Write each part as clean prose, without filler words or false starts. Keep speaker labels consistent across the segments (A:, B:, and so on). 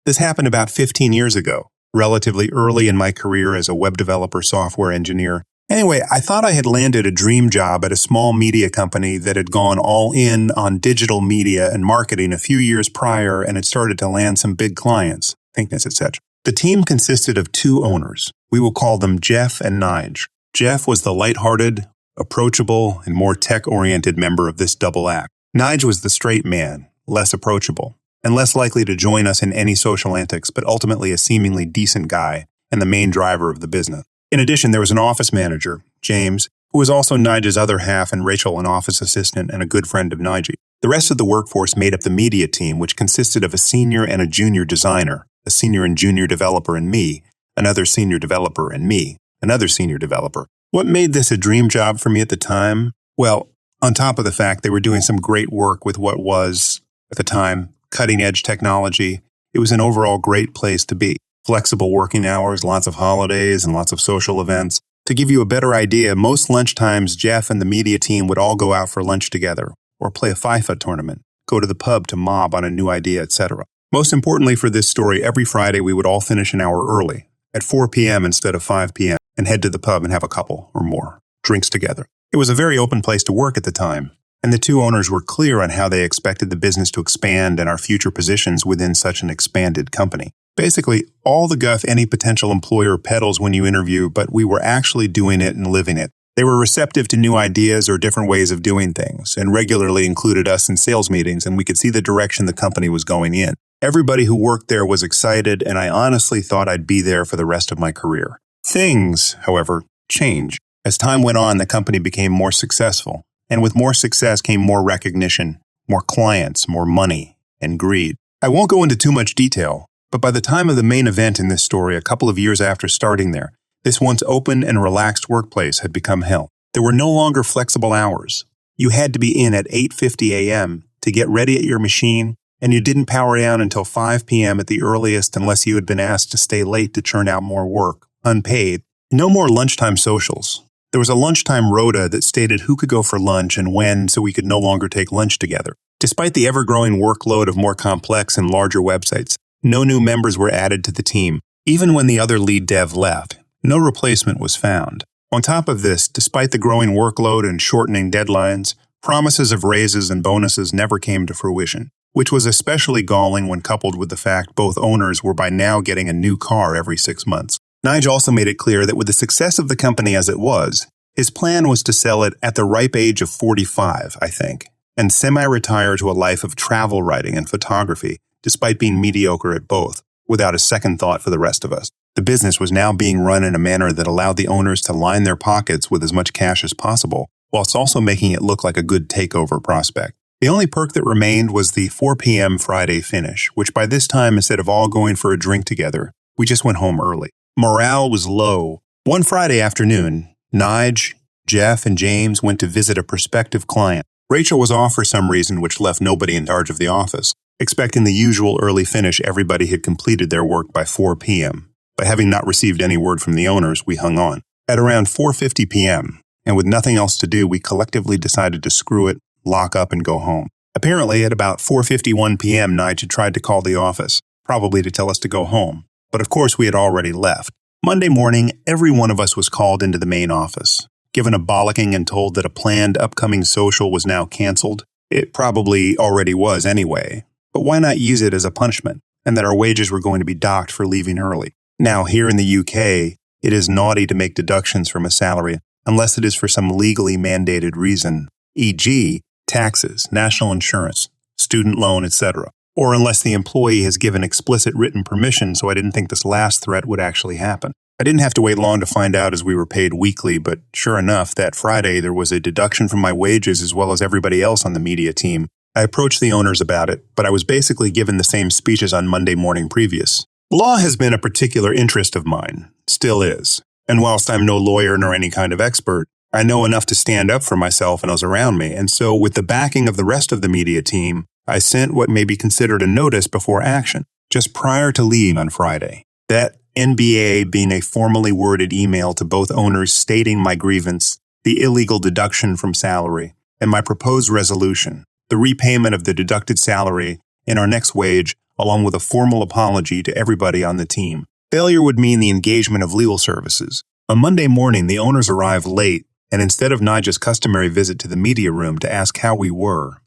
A: This happened about 15 years ago, relatively early in my career as a web developer software engineer. Anyway, I thought I had landed a dream job at a small media company that had gone all in on digital media and marketing a few years prior and had started to land some big clients, Thinkness, etc. The team consisted of two owners. We will call them Jeff and Nige. Jeff was the lighthearted, approachable, and more tech-oriented member of this double act. Nige was the straight man, less approachable, and less likely to join us in any social antics, but ultimately a seemingly decent guy and the main driver of the business. In addition, there was an office manager, James, who was also Nige's other half, and Rachel, an office assistant and a good friend of Nige. The rest of the workforce made up the media team, which consisted of a senior and a junior designer, a senior and junior developer and me, another senior developer and me, another senior developer. What made this a dream job for me at the time? Well, on top of the fact they were doing some great work with what was, at the time, cutting-edge technology, it was an overall great place to be. Flexible working hours, lots of holidays, and lots of social events. To give you a better idea, most lunchtimes Jeff and the media team would all go out for lunch together, or play a FIFA tournament, go to the pub to mob on a new idea, etc. Most importantly for this story, every Friday we would all finish an hour early, at 4 p.m. instead of 5 p.m., and head to the pub and have a couple or more drinks together. It was a very open place to work at the time, and the two owners were clear on how they expected the business to expand and our future positions within such an expanded company. Basically, all the guff any potential employer peddles when you interview, but we were actually doing it and living it. They were receptive to new ideas or different ways of doing things, and regularly included us in sales meetings, and we could see the direction the company was going in. Everybody who worked there was excited, and I honestly thought I'd be there for the rest of my career. Things, however, changed. As time went on, the company became more successful, and with more success came more recognition, more clients, more money, and greed. I won't go into too much detail, but by the time of the main event in this story, a couple of years after starting there, this once open and relaxed workplace had become hell. There were no longer flexible hours. You had to be in at 8:50 a.m. to get ready at your machine, and you didn't power down until 5 p.m. at the earliest unless you had been asked to stay late to churn out more work, unpaid. No more lunchtime socials. There was a lunchtime rota that stated who could go for lunch and when, so we could no longer take lunch together. Despite the ever-growing workload of more complex and larger websites, no new members were added to the team. Even when the other lead dev left, no replacement was found. On top of this, despite the growing workload and shortening deadlines, promises of raises and bonuses never came to fruition, which was especially galling when coupled with the fact both owners were by now getting a new car every 6 months. Nige also made it clear that with the success of the company as it was, his plan was to sell it at the ripe age of 45, I think, and semi-retire to a life of travel writing and photography, despite being mediocre at both, without a second thought for the rest of us. The business was now being run in a manner that allowed the owners to line their pockets with as much cash as possible, whilst also making it look like a good takeover prospect. The only perk that remained was the 4 p.m. Friday finish, which by this time, instead of all going for a drink together, we just went home early. Morale was low. One Friday afternoon, Nige, Jeff, and James went to visit a prospective client. Rachel was off for some reason, which left nobody in charge of the office. Expecting the usual early finish, everybody had completed their work by 4 p.m. But having not received any word from the owners, we hung on. At around 4:50 p.m., and with nothing else to do, we collectively decided to screw it, lock up, and go home. Apparently, at about 4:51 p.m., Nige had tried to call the office, probably to tell us to go home. But of course, we had already left. Monday morning, every one of us was called into the main office, given a bollocking and told that a planned upcoming social was now canceled. It probably already was anyway. But why not use it as a punishment, and that our wages were going to be docked for leaving early? Now, here in the UK, it is naughty to make deductions from a salary unless it is for some legally mandated reason, e.g., taxes, national insurance, student loan, etc., or unless the employee has given explicit written permission, so I didn't think this last threat would actually happen. I didn't have to wait long to find out as we were paid weekly, but sure enough, that Friday there was a deduction from my wages as well as everybody else on the media team. I approached the owners about it, but I was basically given the same speech as on Monday morning previous. Law has been a particular interest of mine, still is, and whilst I'm no lawyer nor any kind of expert, I know enough to stand up for myself and those around me, and so with the backing of the rest of the media team, I sent what may be considered a notice before action, just prior to leave on Friday. That NBA being a formally worded email to both owners stating my grievance, the illegal deduction from salary, and my proposed resolution, the repayment of the deducted salary, and our next wage along with a formal apology to everybody on the team. Failure would mean the engagement of legal services. On Monday morning, the owners arrived late, and instead of Nigel's customary visit to the media room to ask how we were,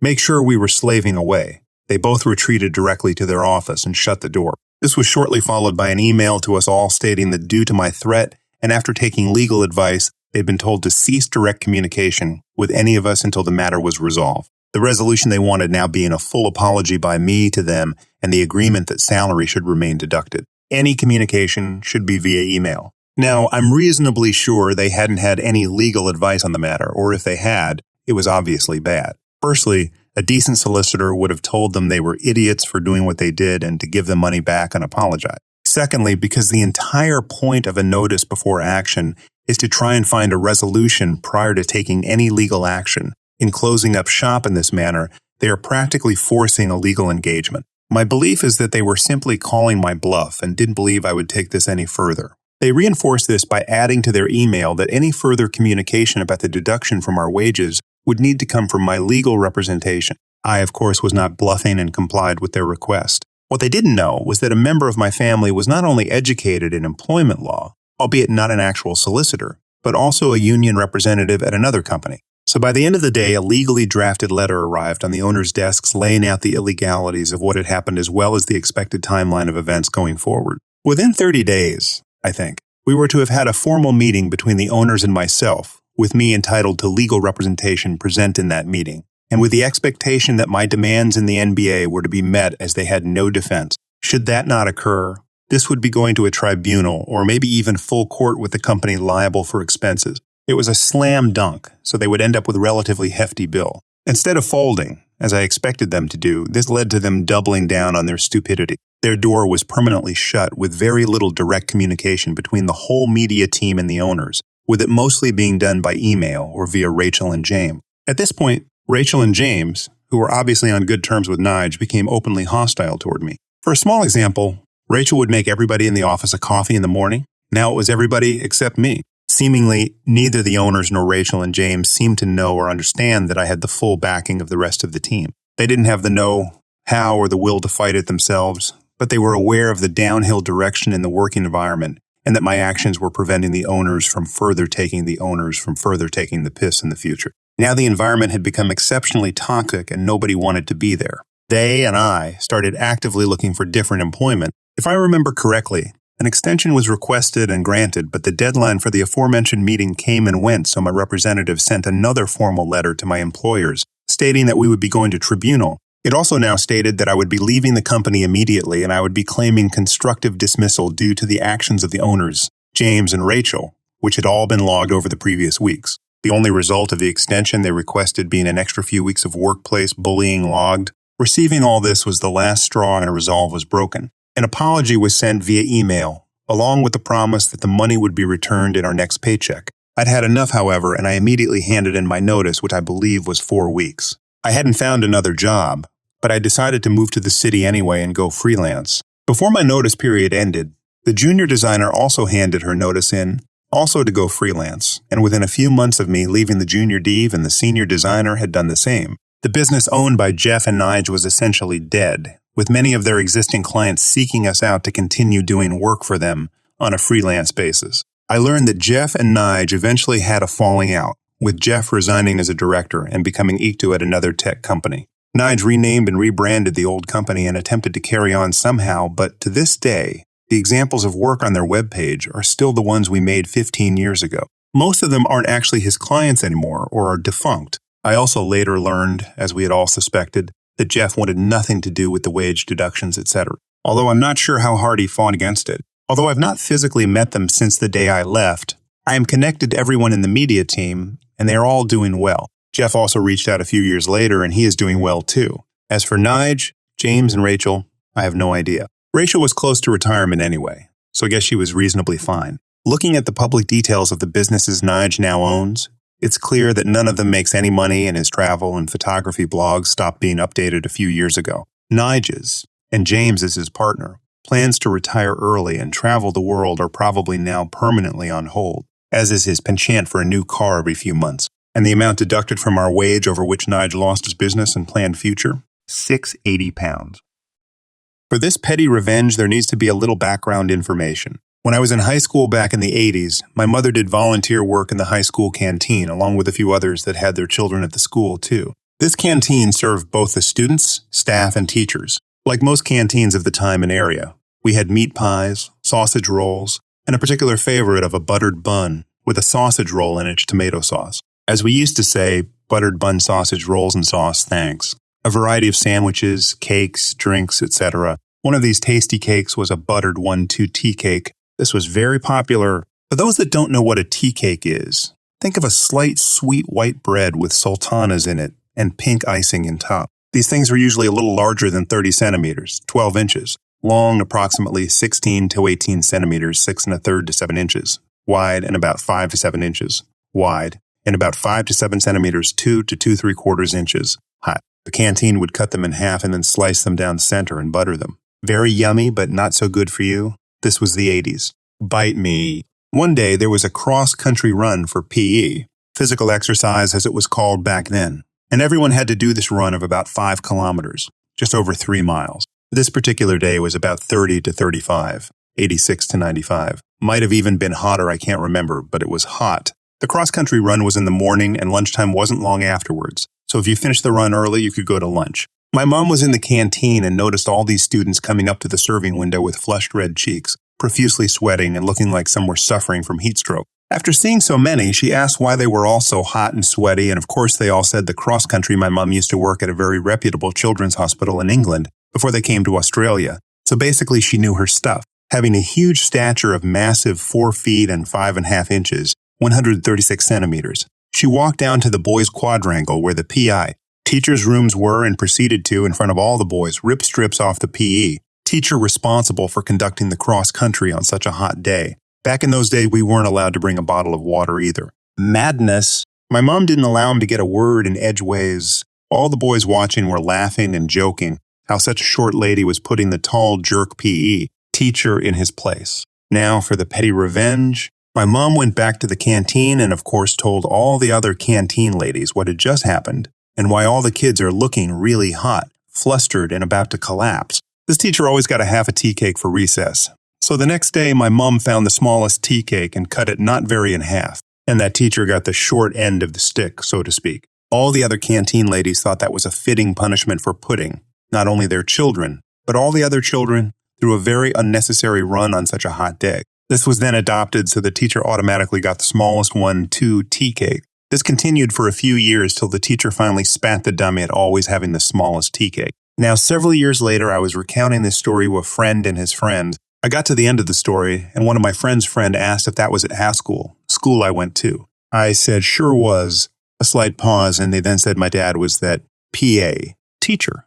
A: make sure we were slaving away, they both retreated directly to their office and shut the door. This was shortly followed by an email to us all stating that due to my threat, and after taking legal advice, they'd been told to cease direct communication with any of us until the matter was resolved. The resolution they wanted now being a full apology by me to them and the agreement that salary should remain deducted. Any communication should be via email. Now, I'm reasonably sure they hadn't had any legal advice on the matter, or if they had, it was obviously bad. Firstly, a decent solicitor would have told them they were idiots for doing what they did and to give them money back and apologize. Secondly, because the entire point of a notice before action is to try and find a resolution prior to taking any legal action. In closing up shop in this manner, they are practically forcing a legal engagement. My belief is that they were simply calling my bluff and didn't believe I would take this any further. They reinforced this by adding to their email that any further communication about the deduction from our wages would need to come from my legal representation. I, of course, was not bluffing and complied with their request. What they didn't know was that a member of my family was not only educated in employment law, albeit not an actual solicitor, but also a union representative at another company. So by the end of the day, a legally drafted letter arrived on the owner's desks laying out the illegalities of what had happened as well as the expected timeline of events going forward. Within 30 days, I think, we were to have had a formal meeting between the owners and myself, with me entitled to legal representation present in that meeting, and with the expectation that my demands in the NBA were to be met as they had no defense. Should that not occur, this would be going to a tribunal or maybe even full court with the company liable for expenses. It was a slam dunk, so they would end up with a relatively hefty bill. Instead of folding, as I expected them to do, this led to them doubling down on their stupidity. Their door was permanently shut with very little direct communication between the whole media team and the owners, with it mostly being done by email or via Rachel and James. At this point, Rachel and James, who were obviously on good terms with Nige, became openly hostile toward me. For a small example, Rachel would make everybody in the office a coffee in the morning. Now it was everybody except me. Seemingly, neither the owners nor Rachel and James seemed to know or understand that I had the full backing of the rest of the team. They didn't have the know-how or the will to fight it themselves, but they were aware of the downhill direction in the working environment and that my actions were preventing the owners from further taking the piss in the future. Now the environment had become exceptionally toxic and nobody wanted to be there. They and I started actively looking for different employment. If I remember correctly, an extension was requested and granted, but the deadline for the aforementioned meeting came and went, so my representative sent another formal letter to my employers, stating that we would be going to tribunal. It also now stated that I would be leaving the company immediately and I would be claiming constructive dismissal due to the actions of the owners, James and Rachel, which had all been logged over the previous weeks. The only result of the extension they requested being an extra few weeks of workplace bullying logged. Receiving all this was the last straw and a resolve was broken. An apology was sent via email, along with the promise that the money would be returned in our next paycheck. I'd had enough, however, and I immediately handed in my notice, which I believe was 4 weeks. I hadn't found another job, but I decided to move to the city anyway and go freelance. Before my notice period ended, the junior designer also handed her notice in, also to go freelance, and within a few months of me leaving the junior dev and the senior designer had done the same. The business owned by Jeff and Nige was essentially dead, with many of their existing clients seeking us out to continue doing work for them on a freelance basis. I learned that Jeff and Nige eventually had a falling out, with Jeff resigning as a director and becoming Ictu at another tech company. Nige renamed and rebranded the old company and attempted to carry on somehow, but to this day, the examples of work on their webpage are still the ones we made 15 years ago. Most of them aren't actually his clients anymore or are defunct. I also later learned, as we had all suspected, that Jeff wanted nothing to do with the wage deductions, etc. Although I'm not sure how hard he fought against it. Although I've not physically met them since the day I left, I am connected to everyone in the media team, and they are all doing well. Jeff also reached out a few years later, and he is doing well too. As for Nige, James, and Rachel, I have no idea. Rachel was close to retirement anyway, so I guess she was reasonably fine. Looking at the public details of the businesses Nige now owns, it's clear that none of them makes any money and his travel and photography blogs stopped being updated a few years ago. Nige's, and James is his partner, plans to retire early and travel the world are probably now permanently on hold, as is his penchant for a new car every few months. And the amount deducted from our wage over which Nige lost his business and planned future? £680. For this petty revenge, there needs to be a little background information. When I was in high school back in the 80s, my mother did volunteer work in the high school canteen, along with a few others that had their children at the school, too. This canteen served both the students, staff, and teachers. Like most canteens of the time and area, we had meat pies, sausage rolls, and a particular favorite of a buttered bun with a sausage roll in its tomato sauce. As we used to say, buttered bun sausage rolls and sauce, thanks. A variety of sandwiches, cakes, drinks, etc. One of these tasty cakes was a buttered 1-2 teacake. This was very popular. For those that don't know what a teacake is, think of a slight sweet white bread with sultanas in it and pink icing in top. These things were usually a little larger than 30 centimeters, 12 inches, long approximately 16 to 18 centimeters, 6 1/3 to 7 inches, wide and about 5 to 7 inches, wide, and about 5 to 7 centimeters, 2 to 2 3/4 inches, high. The canteen would cut them in half and then slice them down the center and butter them. Very yummy, but not so good for you. This was the 80s. Bite me. One day there was a cross-country run for PE, physical exercise as it was called back then. And everyone had to do this run of about 5 kilometers, just over 3 miles. This particular day was about 30 to 35, 86 to 95. Might have even been hotter, I can't remember, but it was hot. The cross-country run was in the morning and lunchtime wasn't long afterwards. So if you finished the run early, you could go to lunch. My mom was in the canteen and noticed all these students coming up to the serving window with flushed red cheeks, profusely sweating and looking like some were suffering from heat stroke. After seeing so many, she asked why they were all so hot and sweaty, and of course they all said the cross-country my mom used to work at a very reputable children's hospital in England before they came to Australia. So basically she knew her stuff. Having a huge stature of massive 4 feet and 5 1/2 inches, 136 centimeters, she walked down to the boys' quadrangle where the PI, teachers' rooms were, and proceeded to, in front of all the boys, rip strips off the PE, teacher responsible for conducting the cross-country on such a hot day. Back in those days, we weren't allowed to bring a bottle of water either. Madness. My mom didn't allow him to get a word in edgeways. All the boys watching were laughing and joking how such a short lady was putting the tall jerk PE teacher in his place. Now for the petty revenge. My mom went back to the canteen and of course told all the other canteen ladies what had just happened and why all the kids are looking really hot, flustered, and about to collapse. This teacher always got a half a tea cake for recess. So the next day, my mom found the smallest tea cake and cut it not very in half, and that teacher got the short end of the stick, so to speak. All the other canteen ladies thought that was a fitting punishment for putting, not only their children, but all the other children, through a very unnecessary run on such a hot day. This was then adopted, so the teacher automatically got the smallest 1-2 tea cake. This continued for a few years till the teacher finally spat the dummy at always having the smallest tea cake. Now, several years later, I was recounting this story to a friend and his friend. I got to the end of the story, and one of my friend's friend asked if that was at Haskell, school I went to. I said, sure was. A slight pause, and they then said my dad was that PA, teacher.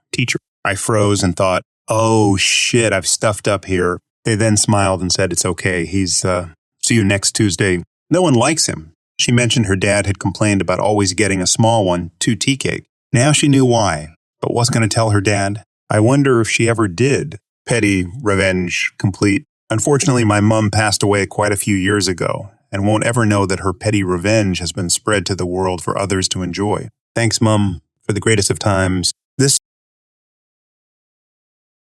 A: I froze and thought, oh shit, I've stuffed up here. They then smiled and said, it's okay, see you next Tuesday. No one likes him. She mentioned her dad had complained about always getting a small 1-2 tea cake. Now she knew why, but wasn't going to tell her dad. I wonder if she ever did. Petty revenge complete. Unfortunately, my mom passed away quite a few years ago and won't ever know that her petty revenge has been spread to the world for others to enjoy. Thanks, Mom, for the greatest of times. This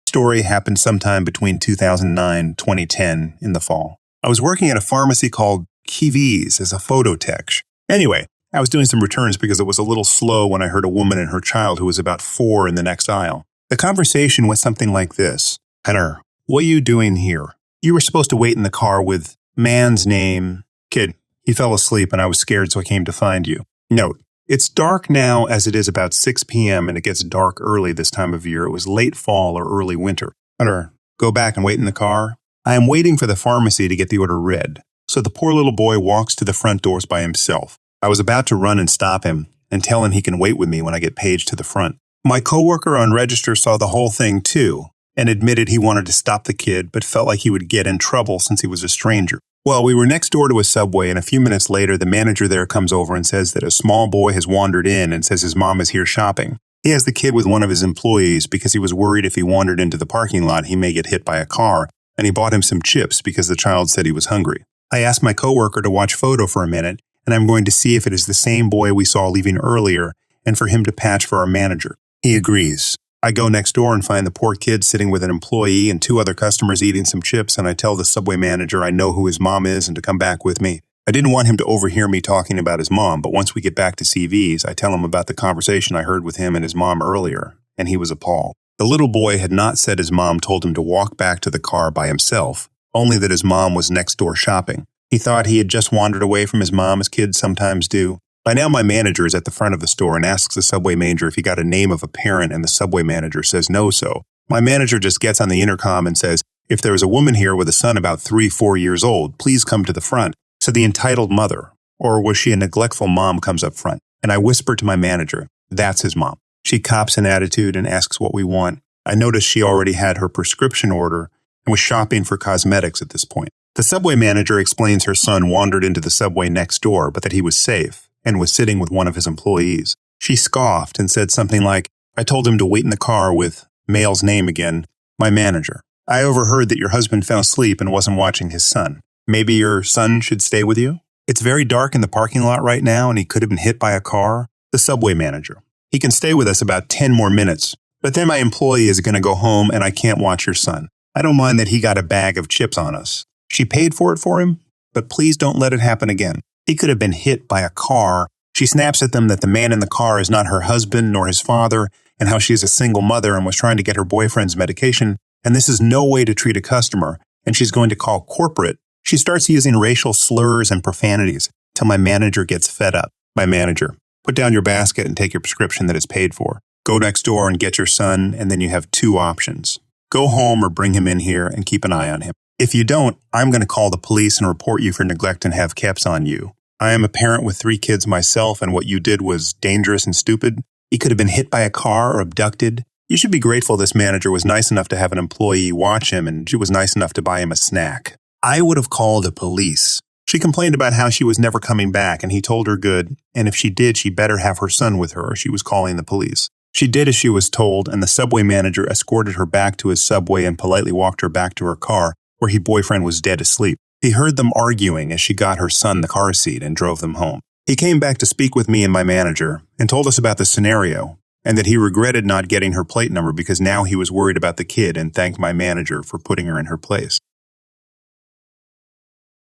A: story happened sometime between 2009-2010 in the fall. I was working at a pharmacy called Kiwi's as a photo tech. Anyway, I was doing some returns because it was a little slow when I heard a woman and her child who was about 4 in the next aisle. The conversation was something like this. Henner, what are you doing here? You were supposed to wait in the car with man's name. Kid, he fell asleep and I was scared so I came to find you. Note, it's dark now as it is about 6 p.m. and it gets dark early this time of year. It was late fall or early winter. Henner, go back and wait in the car. I am waiting for the pharmacy to get the order read. So the poor little boy walks to the front doors by himself. I was about to run and stop him and tell him he can wait with me when I get paged to the front. My coworker on register saw the whole thing too and admitted he wanted to stop the kid but felt like he would get in trouble since he was a stranger. Well, we were next door to a Subway and a few minutes later the manager there comes over and says that a small boy has wandered in and says his mom is here shopping. He has the kid with one of his employees because he was worried if he wandered into the parking lot he may get hit by a car, and he bought him some chips because the child said he was hungry. I asked my coworker to watch photo for a minute and I'm going to see if it is the same boy we saw leaving earlier and for him to patch for our manager. He agrees. I go next door and find the poor kid sitting with an employee and two other customers eating some chips, and I tell the Subway manager I know who his mom is and to come back with me. I didn't want him to overhear me talking about his mom, but once we get back to CV's, I tell him about the conversation I heard with him and his mom earlier, and he was appalled. The little boy had not said his mom told him to walk back to the car by himself, only that his mom was next door shopping. He thought he had just wandered away from his mom, as kids sometimes do. By now, my manager is at the front of the store and asks the Subway manager if he got a name of a parent, and the Subway manager says no. So my manager just gets on the intercom and says, if there is a woman here with a son about 3-4 years old, please come to the front. So the entitled mother, or was she a neglectful mom, comes up front. And I whisper to my manager, that's his mom. She cops an attitude and asks what we want. I noticed she already had her prescription order and was shopping for cosmetics at this point. The Subway manager explains her son wandered into the Subway next door, but that he was safe and was sitting with one of his employees. She scoffed and said something like, I told him to wait in the car with male's name again, my manager. I overheard that your husband fell asleep and wasn't watching his son. Maybe your son should stay with you? It's very dark in the parking lot right now and he could have been hit by a car. The Subway manager. He can stay with us about 10 more minutes, but then my employee is going to go home and I can't watch your son. I don't mind that he got a bag of chips on us. She paid for it for him, but please don't let it happen again. He could have been hit by a car. She snaps at them that the man in the car is not her husband nor his father, and how she is a single mother and was trying to get her boyfriend's medication, and this is no way to treat a customer, and she's going to call corporate. She starts using racial slurs and profanities till my manager gets fed up. My manager, put down your basket and take your prescription that is paid for. Go next door and get your son, and then you have 2 options. Go home or bring him in here and keep an eye on him. If you don't, I'm going to call the police and report you for neglect and have caps on you. I am a parent with 3 kids myself, and what you did was dangerous and stupid. He could have been hit by a car or abducted. You should be grateful this manager was nice enough to have an employee watch him, and she was nice enough to buy him a snack. I would have called the police. She complained about how she was never coming back, and he told her good, and if she did, she better have her son with her, or she was calling the police. She did as she was told, and the Subway manager escorted her back to his Subway and politely walked her back to her car, where her boyfriend was dead asleep. He heard them arguing as she got her son the car seat and drove them home. He came back to speak with me and my manager and told us about the scenario and that he regretted not getting her plate number because now he was worried about the kid and thanked my manager for putting her in her place.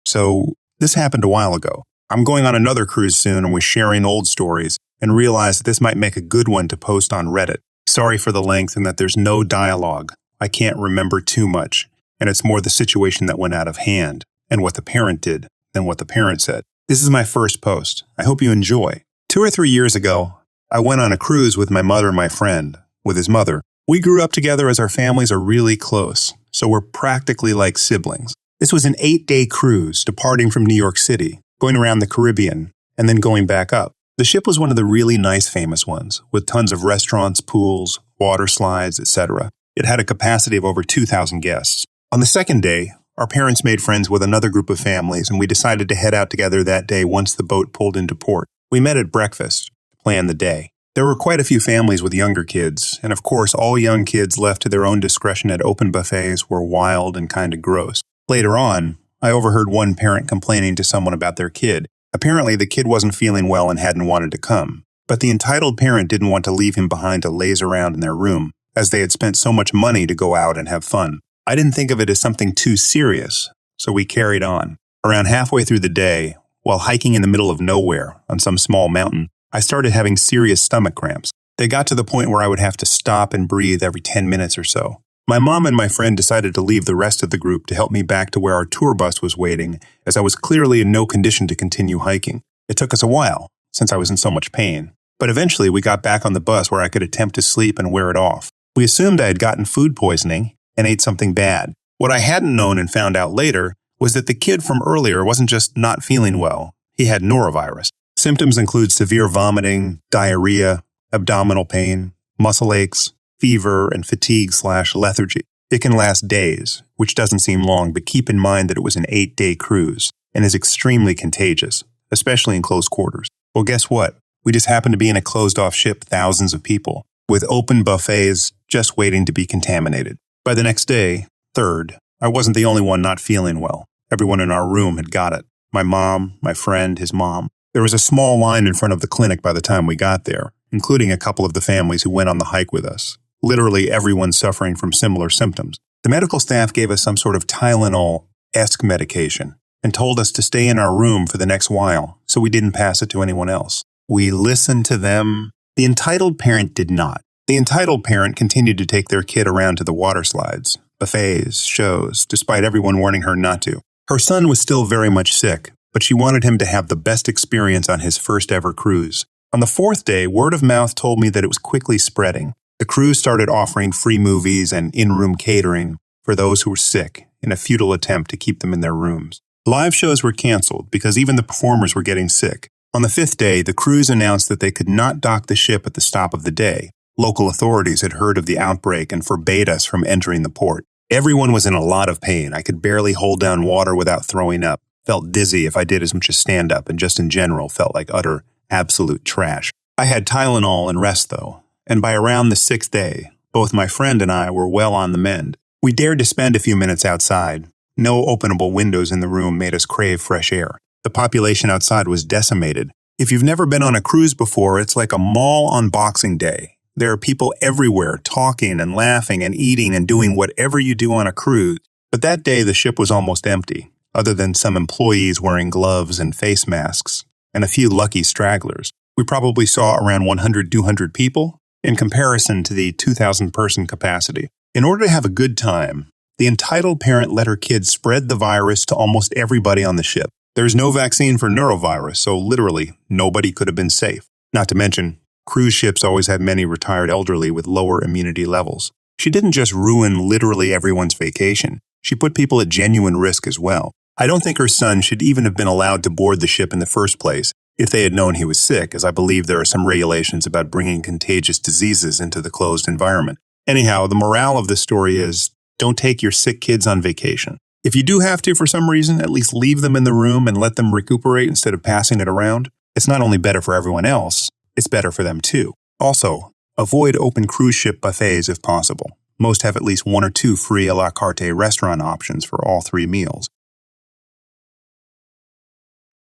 A: So this happened a while ago. I'm going on another cruise soon and we're sharing old stories and realized that this might make a good one to post on Reddit. Sorry for the length and that there's no dialogue. I can't remember too much. And it's more the situation that went out of hand and what the parent did than what the parent said. This is my first post. I hope you enjoy. 2 or 3 years ago, I went on a cruise with my mother and my friend, with his mother. We grew up together as our families are really close, so we're practically like siblings. This was an 8-day cruise departing from New York City, going around the Caribbean, and then going back up. The ship was one of the really nice famous ones, with tons of restaurants, pools, water slides, etc. It had a capacity of over 2,000 guests. On the second day, our parents made friends with another group of families, and we decided to head out together that day once the boat pulled into port. We met at breakfast to plan the day. There were quite a few families with younger kids, and of course, all young kids left to their own discretion at open buffets were wild and kind of gross. Later on, I overheard one parent complaining to someone about their kid. Apparently, the kid wasn't feeling well and hadn't wanted to come, but the entitled parent didn't want to leave him behind to laze around in their room, as they had spent so much money to go out and have fun. I didn't think of it as something too serious, so we carried on. Around halfway through the day, while hiking in the middle of nowhere on some small mountain, I started having serious stomach cramps. They got to the point where I would have to stop and breathe every 10 minutes or so. My mom and my friend decided to leave the rest of the group to help me back to where our tour bus was waiting, as I was clearly in no condition to continue hiking. It took us a while, since I was in so much pain. But eventually we got back on the bus where I could attempt to sleep and wear it off. We assumed I had gotten food poisoning and ate something bad. What I hadn't known and found out later was that the kid from earlier wasn't just not feeling well. He had norovirus. Symptoms include severe vomiting, diarrhea, abdominal pain, muscle aches, fever, and fatigue/lethargy. It can last days, which doesn't seem long, but keep in mind that it was an 8-day cruise and is extremely contagious, especially in close quarters. Well, guess what? We just happened to be in a closed-off ship, thousands of people, with open buffets just waiting to be contaminated. By the next day, 3rd, I wasn't the only one not feeling well. Everyone in our room had got it. My mom, my friend, his mom. There was a small line in front of the clinic by the time we got there, including a couple of the families who went on the hike with us. Literally everyone suffering from similar symptoms. The medical staff gave us some sort of Tylenol-esque medication and told us to stay in our room for the next while so we didn't pass it to anyone else. We listened to them. The entitled parent did not. The entitled parent continued to take their kid around to the water slides, buffets, shows, despite everyone warning her not to. Her son was still very much sick, but she wanted him to have the best experience on his first ever cruise. On the fourth day, word of mouth told me that it was quickly spreading. The cruise started offering free movies and in-room catering for those who were sick in a futile attempt to keep them in their rooms. Live shows were canceled because even the performers were getting sick. On the fifth day, the cruise announced that they could not dock the ship at the stop of the day. Local authorities had heard of the outbreak and forbade us from entering the port. Everyone was in a lot of pain. I could barely hold down water without throwing up. Felt dizzy if I did as much as stand up, and just in general felt like utter, absolute trash. I had Tylenol and rest, though, and by around the sixth day, both my friend and I were well on the mend. We dared to spend a few minutes outside. No openable windows in the room made us crave fresh air. The population outside was decimated. If you've never been on a cruise before, it's like a mall on Boxing Day. There are people everywhere talking and laughing and eating and doing whatever you do on a cruise. But that day, the ship was almost empty, other than some employees wearing gloves and face masks, and a few lucky stragglers. We probably saw around 100-200 people in comparison to the 2,000-person capacity. In order to have a good time, the entitled parent let her kids spread the virus to almost everybody on the ship. There's no vaccine for neurovirus, so literally nobody could have been safe. Not to mention, cruise ships always have many retired elderly with lower immunity levels. She didn't just ruin literally everyone's vacation. She put people at genuine risk as well. I don't think her son should even have been allowed to board the ship in the first place if they had known he was sick, as I believe there are some regulations about bringing contagious diseases into the closed environment. Anyhow, the morale of this story is, don't take your sick kids on vacation. If you do have to for some reason, at least leave them in the room and let them recuperate instead of passing it around. It's not only better for everyone else, it's better for them too. Also, avoid open cruise ship buffets if possible. Most have at least 1 or 2 free a la carte restaurant options for all 3 meals.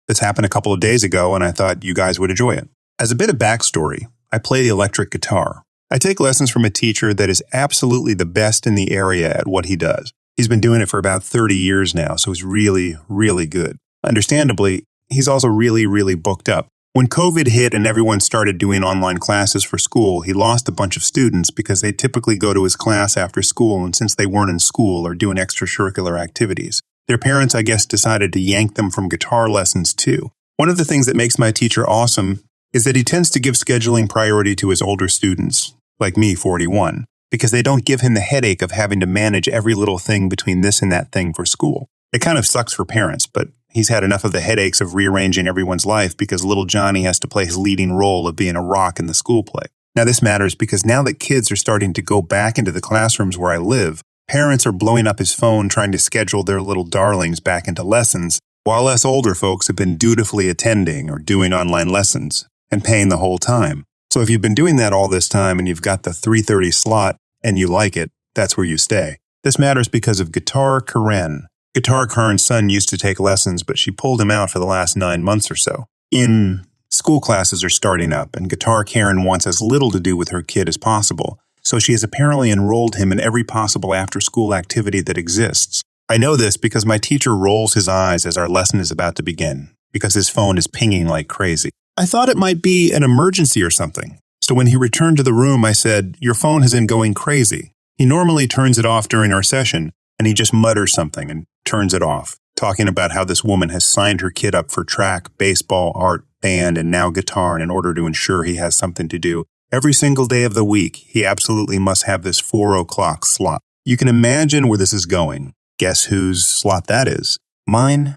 A: This happened a couple of days ago, and I thought you guys would enjoy it. As a bit of backstory, I play the electric guitar. I take lessons from a teacher that is absolutely the best in the area at what he does. He's been doing it for about 30 years now, so he's really, really good. Understandably, he's also really, really booked up. When COVID hit and everyone started doing online classes for school, he lost a bunch of students because they typically go to his class after school, and since they weren't in school or doing extracurricular activities, their parents, I guess, decided to yank them from guitar lessons too. One of the things that makes my teacher awesome is that he tends to give scheduling priority to his older students, like me, 41, because they don't give him the headache of having to manage every little thing between this and that thing for school. It kind of sucks for parents, but he's had enough of the headaches of rearranging everyone's life because little Johnny has to play his leading role of being a rock in the school play. Now this matters because now that kids are starting to go back into the classrooms where I live, parents are blowing up his phone trying to schedule their little darlings back into lessons, while us older folks have been dutifully attending or doing online lessons and paying the whole time. So if you've been doing that all this time and you've got the 3:30 slot and you like it, that's where you stay. This matters because of Guitar Karen. Guitar Karen's son used to take lessons, but she pulled him out for the last 9 months or so. School classes are starting up, and Guitar Karen wants as little to do with her kid as possible, so she has apparently enrolled him in every possible after-school activity that exists. I know this because my teacher rolls his eyes as our lesson is about to begin, because his phone is pinging like crazy. I thought it might be an emergency or something, so when he returned to the room, I said, "Your phone has been going crazy." He normally turns it off during our session, and he just mutters something and turns it off, talking about how this woman has signed her kid up for track, baseball, art, band, and now guitar in order to ensure he has something to do. Every single day of the week, he absolutely must have this 4 o'clock slot. You can imagine where this is going. Guess whose slot that is? Mine.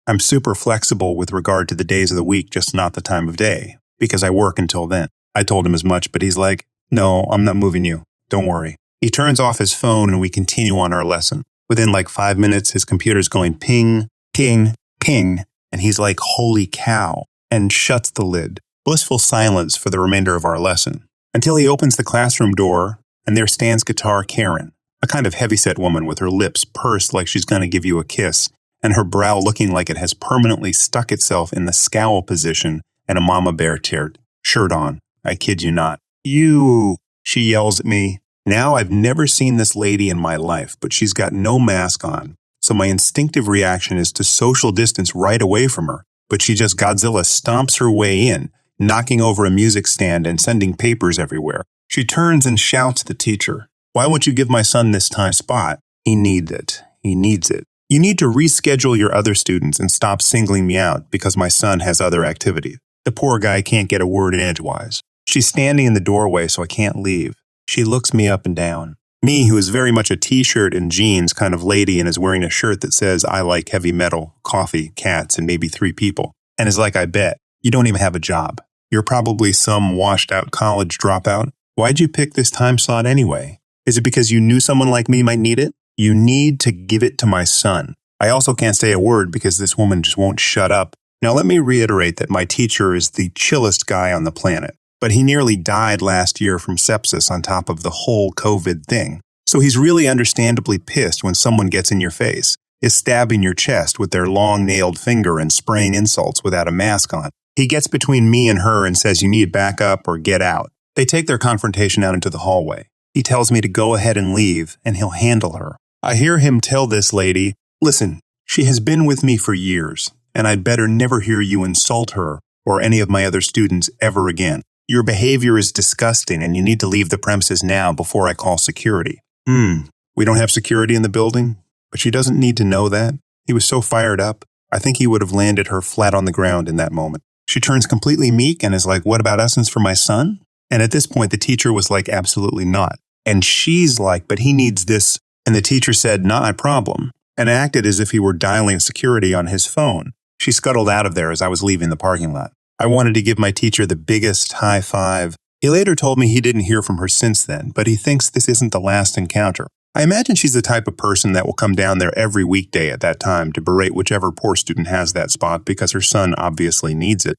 A: I'm super flexible with regard to the days of the week, just not the time of day, because I work until then. I told him as much, but he's like, "No, I'm not moving you. Don't worry." He turns off his phone and we continue on our lesson. Within like 5 minutes, his computer's going ping, ping, ping, and he's like, "Holy cow," and shuts the lid. Blissful silence for the remainder of our lesson, until he opens the classroom door, and there stands Guitar Karen, a kind of heavyset woman with her lips pursed like she's going to give you a kiss, and her brow looking like it has permanently stuck itself in the scowl position and a mama bear shirt on. I kid you not. "You," She yells at me. Now I've never seen this lady in my life, but she's got no mask on. So my instinctive reaction is to social distance right away from her. But she just Godzilla stomps her way in, knocking over a music stand and sending papers everywhere. She turns and shouts at the teacher, "Why won't you give my son this time spot? He needs it. He needs it. You need to reschedule your other students and stop singling me out because my son has other activities." The poor guy can't get a word in edgewise. She's standing in the doorway, so I can't leave. She looks me up and down. Me, who is very much a t-shirt and jeans kind of lady and is wearing a shirt that says, "I like heavy metal, coffee, cats, and maybe 3 people. And is like, "I bet. You don't even have a job. You're probably some washed-out college dropout. Why'd you pick this time slot anyway? Is it because you knew someone like me might need it? You need to give it to my son." I also can't say a word because this woman just won't shut up. Now let me reiterate that my teacher is the chillest guy on the planet, but he nearly died last year from sepsis on top of the whole COVID thing. So he's really understandably pissed when someone gets in your face, is stabbing your chest with their long-nailed finger and spraying insults without a mask on. He gets between me and her and says, "You need backup or get out." They take their confrontation out into the hallway. He tells me to go ahead and leave, and he'll handle her. I hear him tell this lady, "Listen, she has been with me for years, and I'd better never hear you insult her or any of my other students ever again. Your behavior is disgusting, and you need to leave the premises now before I call security." We don't have security in the building, but she doesn't need to know that. He was so fired up, I think he would have landed her flat on the ground in that moment. She turns completely meek and is like, "What about essence for my son?" And at this point, the teacher was like, "Absolutely not." And she's like, "But he needs this." And the teacher said, "Not my problem," and acted as if he were dialing security on his phone. She scuttled out of there as I was leaving the parking lot. I wanted to give my teacher the biggest high five. He later told me he didn't hear from her since then, but he thinks this isn't the last encounter. I imagine she's the type of person that will come down there every weekday at that time to berate whichever poor student has that spot because her son obviously needs it.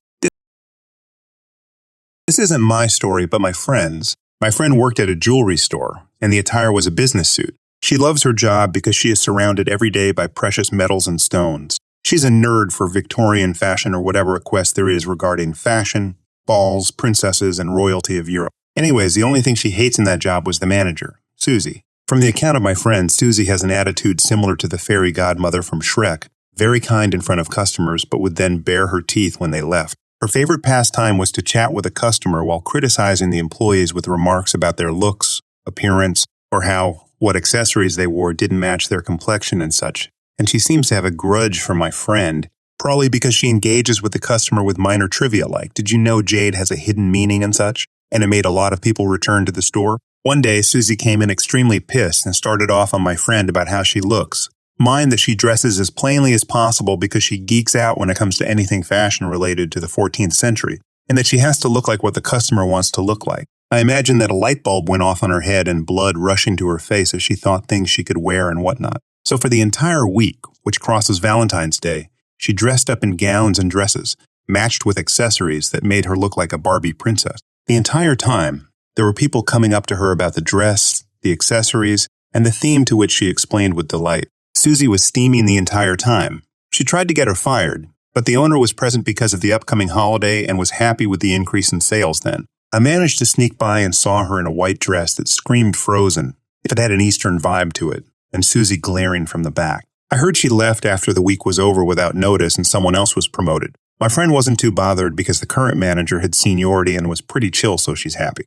A: This isn't my story, but my friend's. My friend worked at a jewelry store, and the attire was a business suit. She loves her job because she is surrounded every day by precious metals and stones. She's a nerd for Victorian fashion or whatever request there is regarding fashion, balls, princesses, and royalty of Europe. Anyways, the only thing she hates in that job was the manager, Susie. From the account of my friend, Susie has an attitude similar to the fairy godmother from Shrek, very kind in front of customers, but would then bare her teeth when they left. Her favorite pastime was to chat with a customer while criticizing the employees with remarks about their looks, appearance, or how what accessories they wore didn't match their complexion and such. And she seems to have a grudge for my friend, probably because she engages with the customer with minor trivia like, "Did you know jade has a hidden meaning?" and such, and it made a lot of people return to the store. One day, Susie came in extremely pissed and started off on my friend about how she looks. Mind that she dresses as plainly as possible because she geeks out when it comes to anything fashion related to the 14th century, and that she has to look like what the customer wants to look like. I imagine that a light bulb went off on her head and blood rushing to her face as she thought things she could wear and whatnot. So for the entire week, which crosses Valentine's Day, she dressed up in gowns and dresses, matched with accessories that made her look like a Barbie princess. The entire time, there were people coming up to her about the dress, the accessories, and the theme to which she explained with delight. Susie was steaming the entire time. She tried to get her fired, but the owner was present because of the upcoming holiday and was happy with the increase in sales then. I managed to sneak by and saw her in a white dress that screamed Frozen, if it had an Eastern vibe to it, and Susie glaring from the back. I heard she left after the week was over without notice and someone else was promoted. My friend wasn't too bothered because the current manager had seniority and was pretty chill, so she's happy.